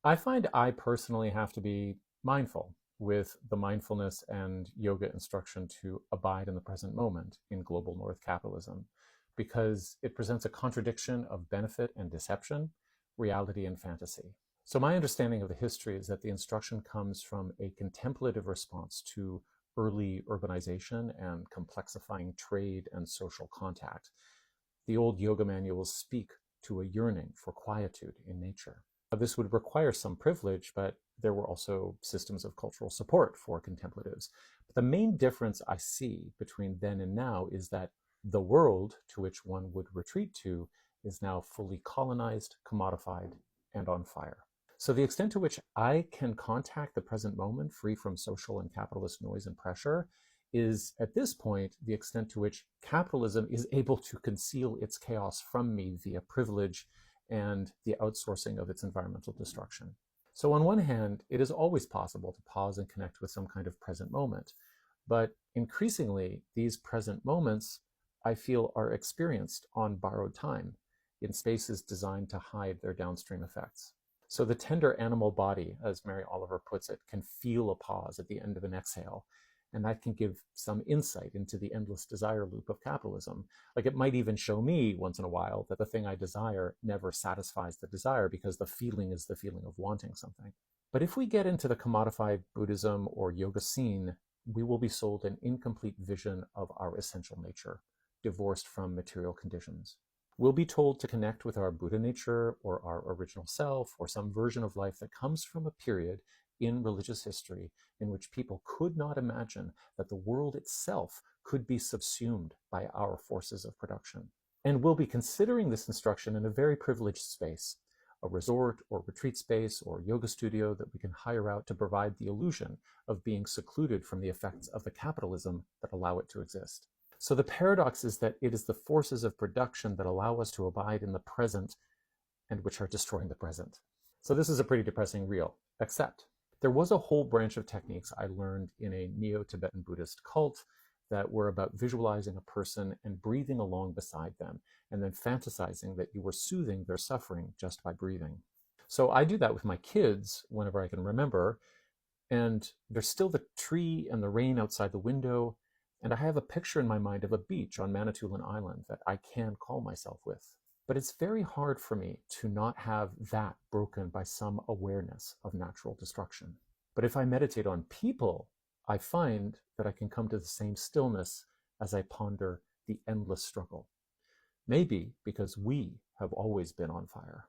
I find I personally have to be mindful with the mindfulness and yoga instruction to abide in the present moment in global North capitalism because it presents a contradiction of benefit and deception, reality and fantasy. So, my understanding of the history is that the instruction comes from a contemplative response to early urbanization and complexifying trade and social contact. The old yoga manuals speak to a yearning for quietude in nature. This would require some privilege, but there were also systems of cultural support for contemplatives. But the main difference I see between then and now is that the world to which one would retreat to is now fully colonized, commodified, and on fire. So the extent to which I can contact the present moment free from social and capitalist noise and pressure is at this point the extent to which capitalism is able to conceal its chaos from me via privilege and the outsourcing of its environmental destruction. So on one hand, it is always possible to pause and connect with some kind of present moment. But increasingly, these present moments, I feel, are experienced on borrowed time in spaces designed to hide their downstream effects. So the tender animal body, as Mary Oliver puts it, can feel a pause at the end of an exhale. And that can give some insight into the endless desire loop of capitalism. Like it might even show me once in a while that the thing I desire never satisfies the desire because the feeling is the feeling of wanting something. But if we get into the commodified Buddhism or yoga scene, we will be sold an incomplete vision of our essential nature, divorced from material conditions. We'll be told to connect with our Buddha nature or our original self or some version of life that comes from a period in religious history in which people could not imagine that the world itself could be subsumed by our forces of production. And we'll be considering this instruction in a very privileged space, a resort or retreat space or yoga studio that we can hire out to provide the illusion of being secluded from the effects of the capitalism that allow it to exist. So the paradox is that it is the forces of production that allow us to abide in the present and which are destroying the present. So this is a pretty depressing reel, except there was a whole branch of techniques I learned in a Neo-Tibetan Buddhist cult that were about visualizing a person and breathing along beside them, and then fantasizing that you were soothing their suffering just by breathing. So I do that with my kids whenever I can remember, and there's still the tree and the rain outside the window, and I have a picture in my mind of a beach on Manitoulin Island that I can calm myself with. But it's very hard for me to not have that broken by some awareness of natural destruction. But if I meditate on people, I find that I can come to the same stillness as I ponder the endless struggle. Maybe because we have always been on fire.